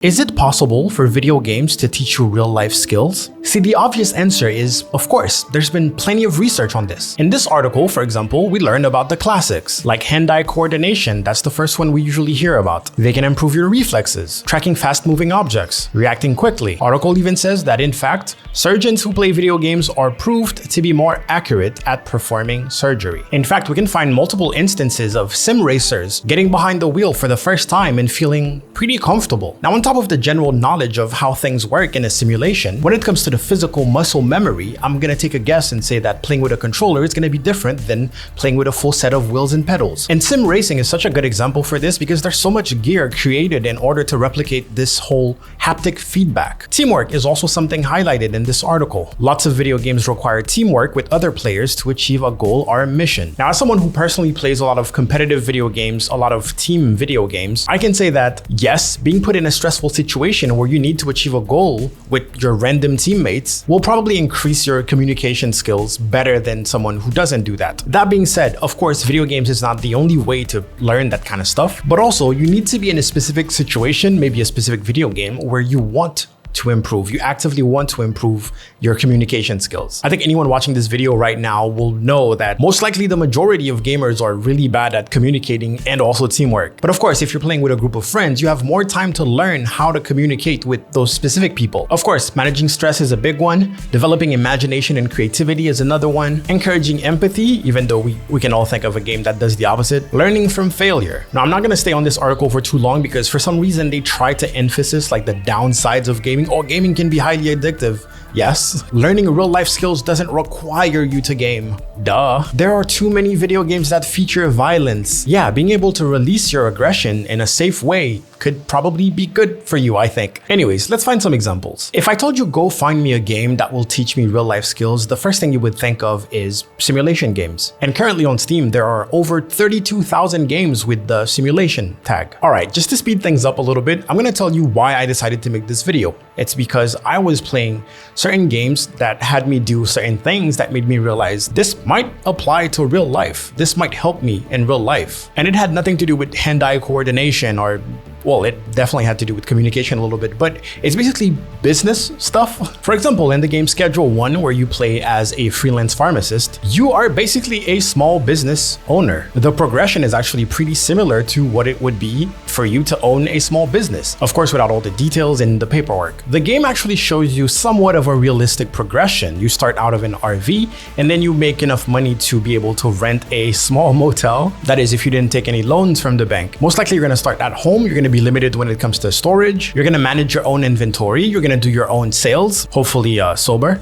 Is it possible for video games to teach you real-life skills? See, the obvious answer is, of course. There's been plenty of research on this. In this article, for example, we learned about the classics, like hand-eye coordination. That's the first one we usually hear about. They can improve your reflexes, tracking fast-moving objects, reacting quickly. Article even says that, in fact, surgeons who play video games are proved to be more accurate at performing surgery. In fact, we can find multiple instances of sim racers getting behind the wheel for the first time and feeling pretty comfortable. Now, on top of the general knowledge of how things work in a simulation, when it comes to the physical muscle memory, I'm gonna take a guess and say that playing with a controller is gonna be different than playing with a full set of wheels and pedals. And sim racing is such a good example for this because there's so much gear created in order to replicate this whole haptic feedback. Teamwork is also something highlighted in this article. Lots of video games require teamwork with other players to achieve a goal or a mission. Now, as someone who personally plays a lot of competitive video games, a lot of team video games, I can say that yes, being put in a stressful situation where you need to achieve a goal with your random teammates will probably increase your communication skills better than someone who doesn't do that. That being said, of course, video games is not the only way to learn that kind of stuff, but also you need to be in a specific situation, maybe a specific video game, where you want to improve. You actively want to improve your communication skills. I think anyone watching this video right now will know that most likely the majority of gamers are really bad at communicating and also teamwork. But of course, if you're playing with a group of friends, you have more time to learn how to communicate with those specific people. Of course, managing stress is a big one. Developing imagination and creativity is another one. Encouraging empathy, even though we can all think of a game that does the opposite. Learning from failure. Now, I'm not gonna stay on this article for too long because for some reason they try to emphasize like the downsides of gaming. Oh, gaming can be highly addictive. Yes. Learning real-life skills doesn't require you to game. Duh. There are too many video games that feature violence. Yeah, being able to release your aggression in a safe way could probably be good for you, I think. Anyways, let's find some examples. If I told you go find me a game that will teach me real-life skills, the first thing you would think of is simulation games. And currently on Steam, there are over 32,000 games with the simulation tag. All right, just to speed things up a little bit, I'm gonna tell you why I decided to make this video. It's because I was playing certain games that had me do certain things that made me realize this might apply to real life. This might help me in real life. And it had nothing to do with hand-eye coordination or, well, it definitely had to do with communication a little bit, but it's basically business stuff. For example, in the game Schedule 1, where you play as a freelance pharmacist, you are basically a small business owner. The progression is actually pretty similar to what it would be for you to own a small business. Of course, without all the details and the paperwork. The game actually shows you somewhat of a realistic progression. You start out of an RV, and then you make enough money to be able to rent a small motel. That is, if you didn't take any loans from the bank. Most likely, you're gonna start at home. You're gonna be limited when it comes to storage. You're gonna manage your own inventory. You're gonna do your own sales, hopefully sober.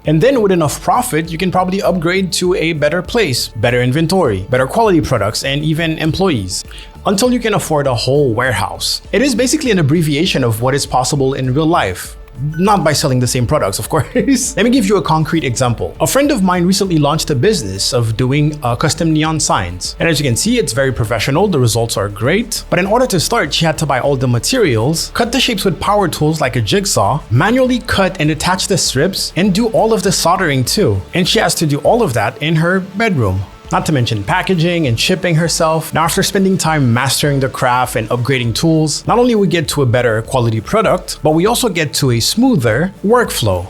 And then with enough profit, you can probably upgrade to a better place, better inventory, better quality products, and even employees, until you can afford a whole warehouse. It is basically an abbreviation of what is possible in real life. Not by selling the same products, of course. Let me give you a concrete example. A friend of mine recently launched a business of doing custom neon signs. And as you can see, it's very professional. The results are great. But in order to start, she had to buy all the materials, cut the shapes with power tools like a jigsaw, manually cut and attach the strips, and do all of the soldering too. And she has to do all of that in her bedroom. Not to mention packaging and shipping herself. Now, after spending time mastering the craft and upgrading tools, not only we get to a better quality product, but we also get to a smoother workflow.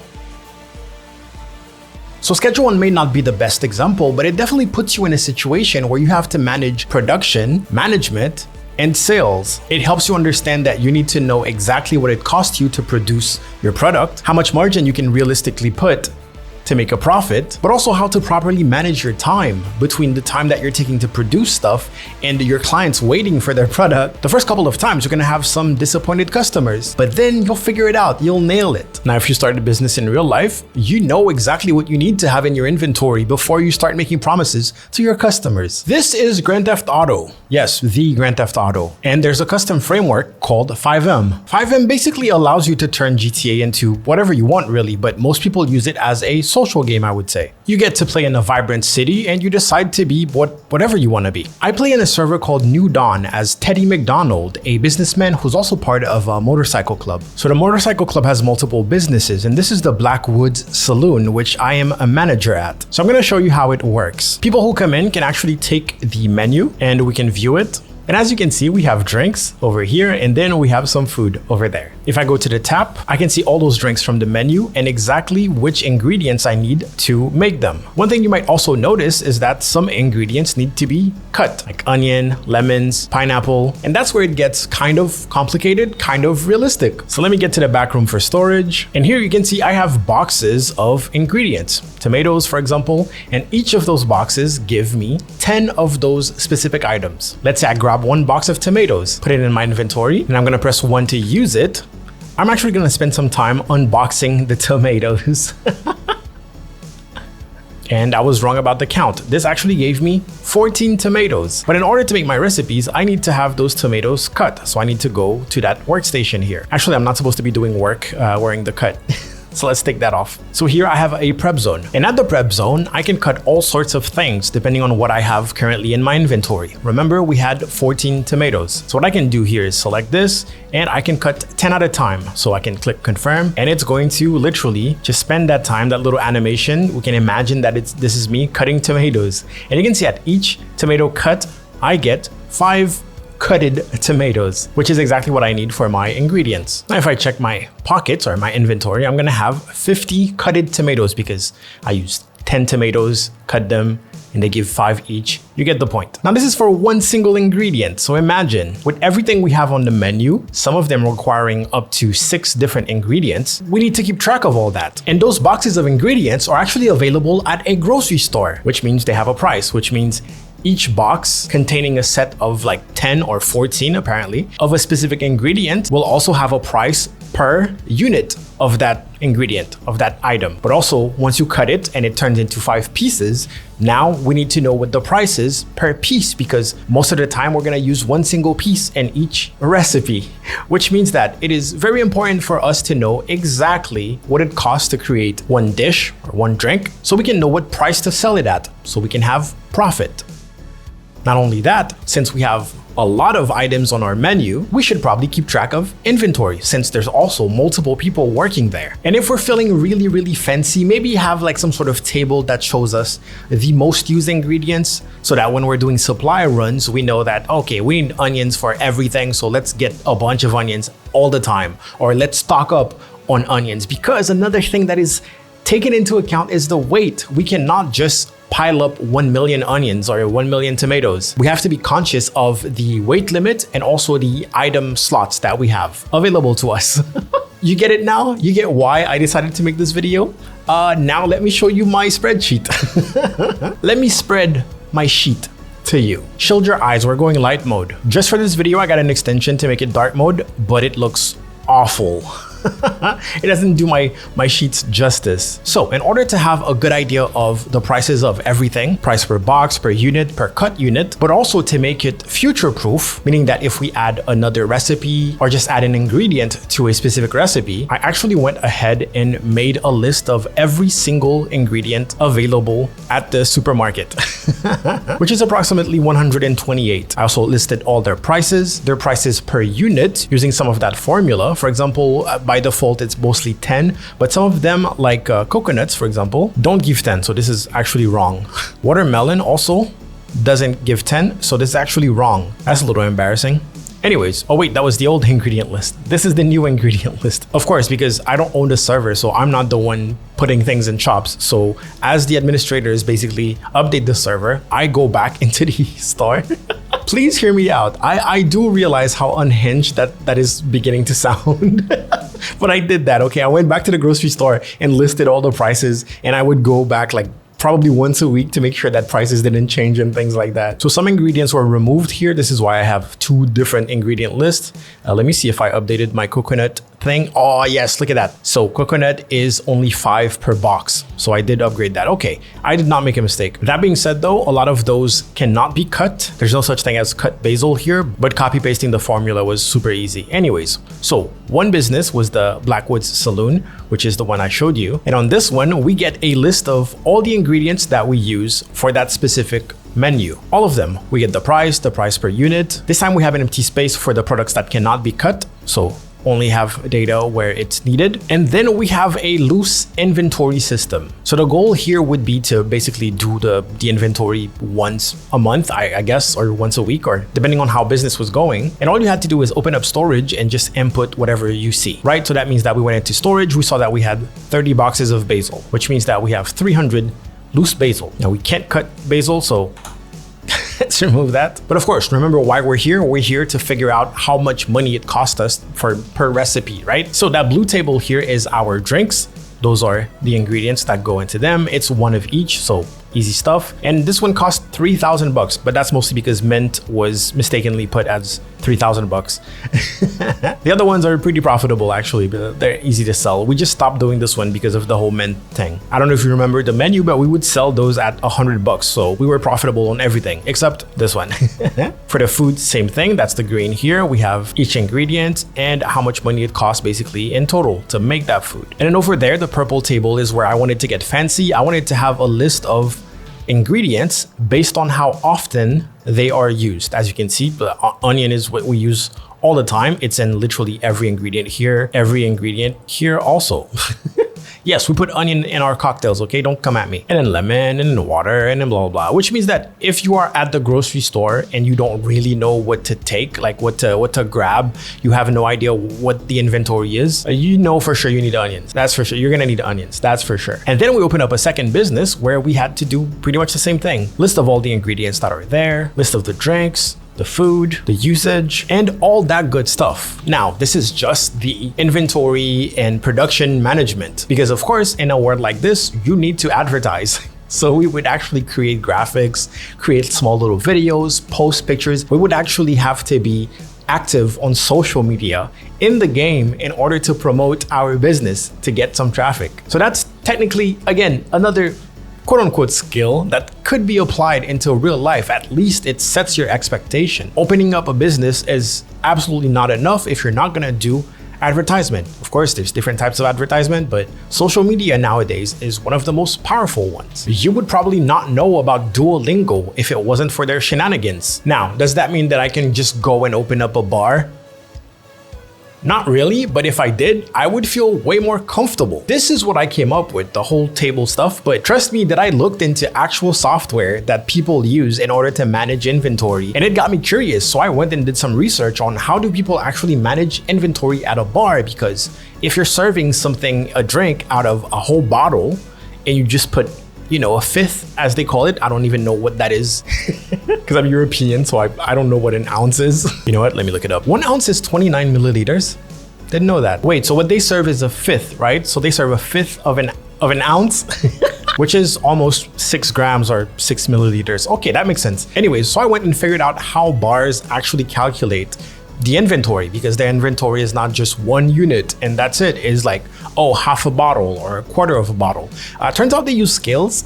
So Schedule 1 may not be the best example, but it definitely puts you in a situation where you have to manage production, management, and sales. It helps you understand that you need to know exactly what it costs you to produce your product, how much margin you can realistically put to make a profit, but also how to properly manage your time between the time that you're taking to produce stuff and your clients waiting for their product. The first couple of times you're gonna have some disappointed customers, but then you'll figure it out, you'll nail it. Now, if you start a business in real life, you know exactly what you need to have in your inventory before you start making promises to your customers. This is Grand Theft Auto. Yes, the Grand Theft Auto. And there's a custom framework called 5M. 5M basically allows you to turn GTA into whatever you want really, but most people use it as a social game, I would say. You get to play in a vibrant city and you decide to be whatever you want to be. I play in a server called New Dawn as Teddy McDonald, a businessman who's also part of a motorcycle club. So the motorcycle club has multiple businesses, and this is the Blackwoods Saloon, which I am a manager at. So I'm going to show you how it works. People who come in can actually take the menu and we can view it. And as you can see, we have drinks over here, and then we have some food over there. If I go to the tap, I can see all those drinks from the menu and exactly which ingredients I need to make them. One thing you might also notice is that some ingredients need to be cut, like onion, lemons, pineapple, and that's where it gets kind of complicated, kind of realistic. So let me get to the back room for storage. And here you can see I have boxes of ingredients, tomatoes, for example, and each of those boxes give me 10 of those specific items. Let's say I grab one box of tomatoes, put it in my inventory, and I'm gonna press 1 to use it. I'm actually gonna spend some time unboxing the tomatoes. And I was wrong about the count. This actually gave me 14 tomatoes. But in order to make my recipes, I need to have those tomatoes cut. So I need to go to that workstation here. Actually, I'm not supposed to be doing work wearing the cut. So let's take that off. So here I have a prep zone. And at the prep zone, I can cut all sorts of things depending on what I have currently in my inventory. Remember, we had 14 tomatoes. So what I can do here is select this and I can cut 10 at a time. So I can click confirm and it's going to literally just spend that time, that little animation. We can imagine that this is me cutting tomatoes. And you can see at each tomato cut, I get 5 cutted tomatoes, which is exactly what I need for my ingredients. Now, if I check my pockets or my inventory, I'm gonna have 50 cutted tomatoes because I used 10 tomatoes, cut them, and they give 5 each. You get the point. Now, this is for one single ingredient. So imagine with everything we have on the menu, some of them requiring up to 6 different ingredients, we need to keep track of all that. And those boxes of ingredients are actually available at a grocery store, which means they have a price, which means each box containing a set of like 10 or 14 apparently of a specific ingredient will also have a price per unit of that ingredient, of that item. But also once you cut it and it turns into 5 pieces, now we need to know what the price is per piece because most of the time we're gonna use one single piece in each recipe, which means that it is very important for us to know exactly what it costs to create one dish or one drink so we can know what price to sell it at so we can have profit. Not only that, since we have a lot of items on our menu, we should probably keep track of inventory since there's also multiple people working there. And if we're feeling really fancy, maybe have like some sort of table that shows us the most used ingredients so that when we're doing supply runs, we know that, okay, we need onions for everything. So let's get a bunch of onions all the time, or let's stock up on onions. Because another thing that is taken into account is the weight. We cannot just pile up 1 million onions or 1 million tomatoes. We have to be conscious of the weight limit and also the item slots that we have available to us. You get it now? You get why I decided to make this video? Now let me show you my spreadsheet. Let me spread my sheet to you. Shield your eyes, we're going light mode. Just for this video, I got an extension to make it dark mode, but it looks awful. It doesn't do my sheets justice. So in order to have a good idea of the prices of everything, price per box, per unit, per cut unit, but also to make it future-proof, meaning that if we add another recipe or just add an ingredient to a specific recipe, I actually went ahead and made a list of every single ingredient available at the supermarket, which is approximately 128. I also listed all their prices per unit using some of that formula. For example, by default, it's mostly 10, but some of them like coconuts, for example, don't give 10. So this is actually wrong. Watermelon also doesn't give 10. So this is actually wrong. That's a little embarrassing. Anyways, oh wait, that was the old ingredient list. This is the new ingredient list. Of course, because I don't own the server, so I'm not the one putting things in shops. So as the administrators basically update the server, I go back into the store. Please hear me out. I do realize how unhinged that is beginning to sound. But I did that, okay? I went back to the grocery store and listed all the prices, and I would go back like probably once a week to make sure that prices didn't change and things like that. So some ingredients were removed here. This is why I have 2 different ingredient lists. Let me see if I updated my coconut thing. Oh yes, look at that. So coconut is only 5 per box. So I did upgrade that. Okay, I did not make a mistake. That being said though, a lot of those cannot be cut. There's no such thing as cut basil here, but copy pasting the formula was super easy. Anyways, so one business was the Blackwoods Saloon, which is the one I showed you. And on this one, we get a list of all the ingredients that we use for that specific menu. All of them. We get the price per unit. This time we have an empty space for the products that cannot be cut. So only have data where it's needed. And then we have a loose inventory system. So the goal here would be to basically do the inventory once a month, I guess, or once a week, or depending on how business was going. And all you had to do is open up storage and just input whatever you see, right? So that means that we went into storage, we saw that we had 30 boxes of basil, which means that we have 300 loose basil. Now we can't cut basil, so let's remove that. But of course, remember why we're here. We're here to figure out how much money it cost us per recipe, right? So that blue table here is our drinks. Those are the ingredients that go into them. It's one of each, so easy stuff. And this one cost 3,000 bucks, but that's mostly because mint was mistakenly put as 3,000 bucks. The other ones are pretty profitable actually, but they're easy to sell. We just stopped doing this one because of the whole mint thing. I don't know if you remember the menu, but we would sell those at 100 bucks. So we were profitable on everything except this one. For the food, same thing. That's the green here. We have each ingredient and how much money it costs basically in total to make that food. And then over there, the purple table is where I wanted to get fancy. I wanted to have a list of ingredients based on how often they are used. As you can see, the onion is what we use all the time. It's in literally every ingredient here also. Yes, we put onion in our cocktails, okay? Don't come at me. And then lemon, and then water, and then blah, blah, blah. Which means that if you are at the grocery store and you don't really know what to take, like what to grab, you have no idea what the inventory is, you know for sure you need onions. That's for sure. You're gonna need onions, that's for sure. And then we open up a second business where we had to do pretty much the same thing. List of all the ingredients that are there, list of the drinks, the food, the usage, and all that good stuff. Now, this is just the inventory and production management, because of course, in a world like this, you need to advertise. So we would actually create graphics, create small little videos, post pictures. We would actually have to be active on social media in the game in order to promote our business to get some traffic. So that's technically, again, another quote unquote skill that could be applied into real life. At least it sets your expectation. Opening up a business is absolutely not enough if you're not gonna do advertisement. Of course, there's different types of advertisement, but social media nowadays is one of the most powerful ones. You would probably not know about Duolingo if it wasn't for their shenanigans. Now, does that mean that I can just go and open up a bar? Not really, but if I did, I would feel way more comfortable. This is what I came up with, the whole table stuff, but trust me that I looked into actual software that people use in order to manage inventory, and it got me curious. So I went and did some research on how do people actually manage inventory at a bar, because if you're serving something, a drink out of a whole bottle, and you just put, you know, a fifth, as they call it. I don't even know what that is because I'm European, so I don't know what an ounce is. You know what? Let me look it up. 1 ounce is 29 milliliters. Didn't know that. Wait, so what they serve is a fifth, right? So they serve a fifth of an ounce, which is almost 6 grams or 6 milliliters. Okay, that makes sense. Anyways, so I went and figured out how bars actually calculate the inventory, because the inventory is not just one unit and that's it. It's like, oh, half a bottle or a quarter of a bottle. Turns out they use scales.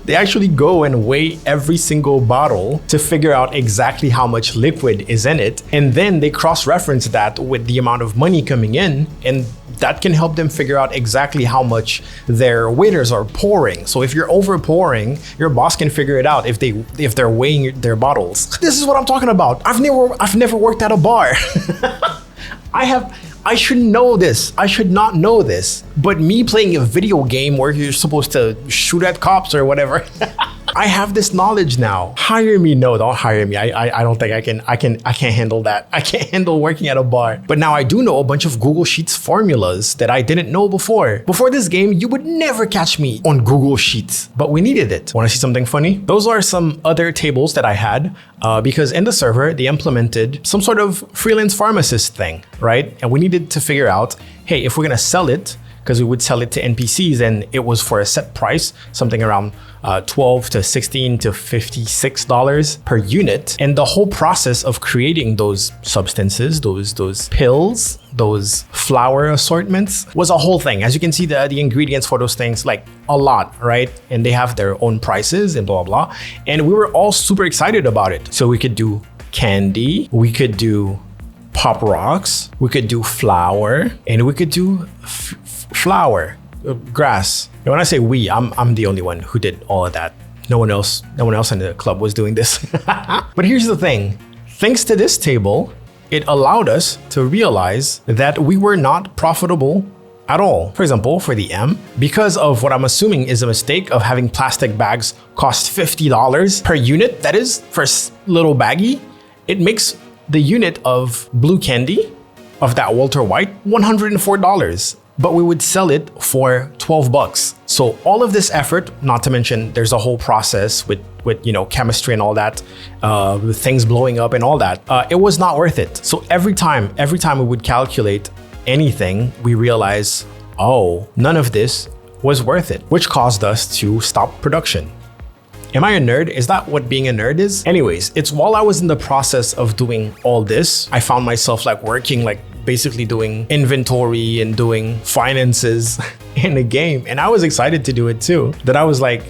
They actually go and weigh every single bottle to figure out exactly how much liquid is in it. And then they cross-reference that with the amount of money coming in, and that can help them figure out exactly how much their waiters are pouring. So if you're over pouring, your boss can figure it out if they're weighing their bottles. This is what I'm talking about. I've never worked at a bar. I should know this. I should not know this. But me playing a video game where you're supposed to shoot at cops or whatever, I have this knowledge now. Hire me. No, don't hire me. I don't think I can't handle that. I can't handle working at a bar. But now I do know a bunch of Google Sheets formulas that I didn't know before. Before this game, you would never catch me on Google Sheets, but we needed it. Want to see something funny? Those are some other tables that I had because in the server, they implemented some sort of freelance pharmacist thing, right? And we needed to figure out, hey, if we're gonna sell it, because we would sell it to NPCs and it was for a set price, something around $12 to $16 to $56 per unit. And the whole process of creating those substances, those pills, those flower assortments was a whole thing. As you can see, the ingredients for those things, like a lot, right? And they have their own prices and blah, blah, blah. And we were all super excited about it. So we could do candy, we could do pop rocks, we could do flour, and we could do flower, grass. And when I say we, I'm the only one who did all of that. No one else in the club was doing this. But here's the thing. Thanks to this table, it allowed us to realize that we were not profitable at all. For example, for the M, because of what I'm assuming is a mistake of having plastic bags cost $50 per unit, that is, for a little baggie, it makes the unit of blue candy, of that Walter White, $104. But we would sell it for 12 bucks. So all of this effort, not to mention there's a whole process with chemistry and all that, with things blowing up and all that, it was not worth it. So every time we would calculate anything, we realize, oh, none of this was worth it, which caused us to stop production. Am I a nerd? Is that what being a nerd is? Anyways, it's while I was in the process of doing all this, I found myself like working, like basically doing inventory and doing finances in the game. And I was excited to do it too. That I was like,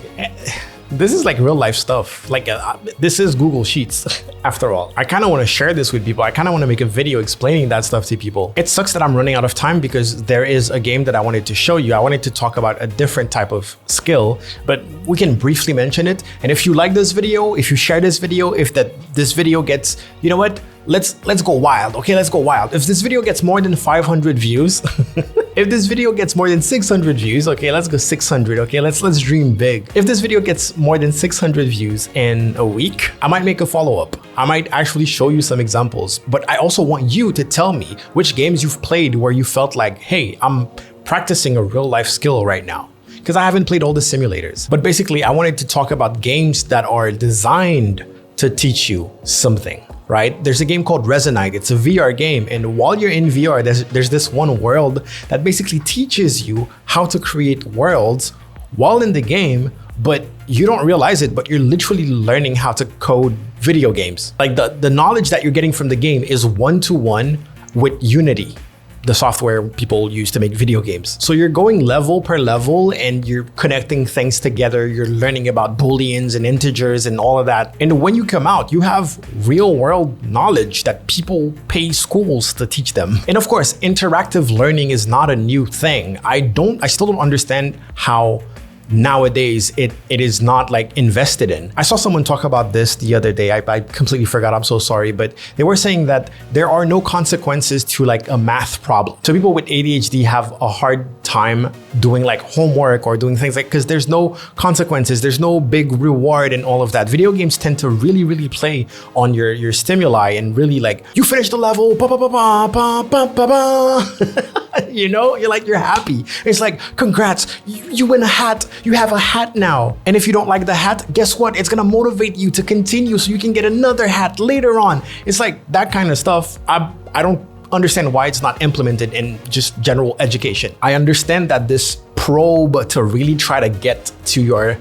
this is like real life stuff. Like this is Google Sheets after all. I kind of want to share this with people. I kind of want to make a video explaining that stuff to people. It sucks that I'm running out of time because there is a game that I wanted to show you. I wanted to talk about a different type of skill, but we can briefly mention it. And if you like this video, if you share this video, if this video gets, you know what? Let's go wild. Okay, let's go wild. If this video gets more than 500 views, if this video gets more than 600 views, okay, let's go 600. Okay, let's dream big. If this video gets more than 600 views in a week, I might make a follow-up. I might actually show you some examples, but I also want you to tell me which games you've played where you felt like, hey, I'm practicing a real life skill right now. Because I haven't played all the simulators. But basically, I wanted to talk about games that are designed to teach you something. Right? There's a game called Resonite. It's a VR game. And while you're in VR, there's this one world that basically teaches you how to create worlds while in the game, but you don't realize it, but you're literally learning how to code video games. Like the knowledge that you're getting from the game is one-to-one with Unity, the software people use to make video games. So you're going level per level and you're connecting things together. You're learning about booleans and integers and all of that. And when you come out, you have real world knowledge that people pay schools to teach them. And of course, interactive learning is not a new thing. I still don't understand how nowadays it is not like invested in. I saw someone talk about this the other day. I completely forgot, I'm so sorry, but they were saying that there are no consequences to like a math problem. So people with ADHD have a hard time doing like homework or doing things like, because there's no consequences, there's no big reward and all of that. Video games tend to really play on your stimuli and really like, you finish the level, ba ba ba ba ba ba ba ba. You know, you're happy. It's like, congrats, you win a hat. You have a hat now. And if you don't like the hat, guess what? It's gonna motivate you to continue so you can get another hat later on. It's like that kind of stuff. I don't understand why it's not implemented in just general education. I understand that this probe to really try to get to your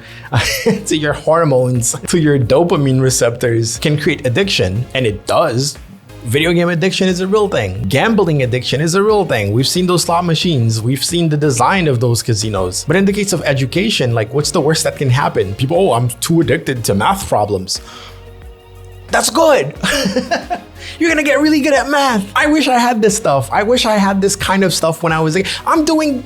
to your hormones, to your dopamine receptors can create addiction, and it does. Video game addiction is a real thing. Gambling addiction is a real thing. We've seen those slot machines. We've seen the design of those casinos. But in the case of education, like what's the worst that can happen? People, oh, I'm too addicted to math problems. That's good. You're gonna get really good at math. I wish I had this stuff. I wish I had this kind of stuff when I was like, I'm doing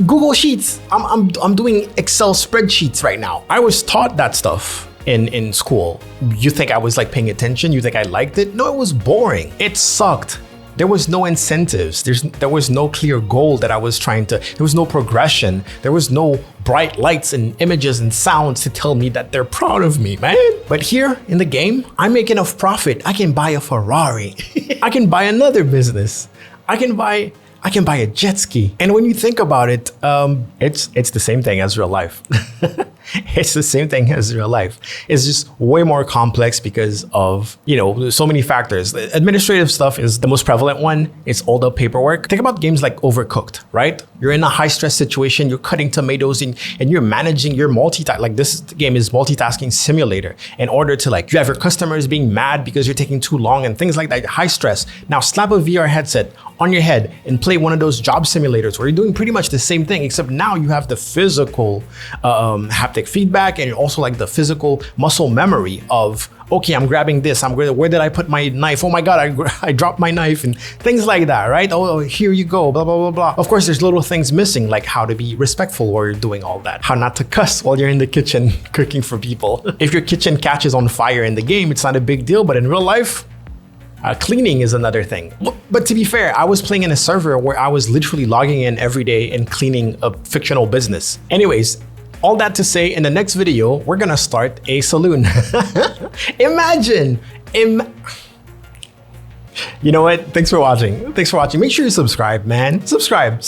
Google Sheets. I'm doing Excel spreadsheets right now. I was taught that stuff in school. You think I was like paying attention? You think I liked it? No, it was boring. It sucked. There was no incentives. There was no clear goal that I was trying to, there was no progression. There was no bright lights and images and sounds to tell me that they're proud of me, man. But here in the game, I make enough profit. I can buy a Ferrari. I can buy another business. I can buy a jet ski. And when you think about it, it's the same thing as real life. It's the same thing as real life. It's just way more complex because of, so many factors. The administrative stuff is the most prevalent one. It's all the paperwork. Think about games like Overcooked, right? You're in a high stress situation, you're cutting tomatoes and you're managing your multitasking. Like this game is multitasking simulator in order to you have your customers being mad because you're taking too long and things like that, high stress. Now slap a VR headset on your head and play one of those job simulators where you're doing pretty much the same thing, except now you have the physical haptic feedback and also like the physical muscle memory of, okay, I'm grabbing this, where did I put my knife? Oh my God, I dropped my knife and things like that, right? Oh, here you go, blah, blah, blah, blah. Of course, there's little things missing, like how to be respectful while you're doing all that, how not to cuss while you're in the kitchen cooking for people. If your kitchen catches on fire in the game, it's not a big deal, but in real life, Cleaning is another thing. But to be fair, I was playing in a server where I was literally logging in every day and cleaning a fictional business. Anyways, all that to say, in the next video, we're gonna start a saloon. Imagine! You know what? Thanks for watching. Make sure you subscribe, man. Subscribe.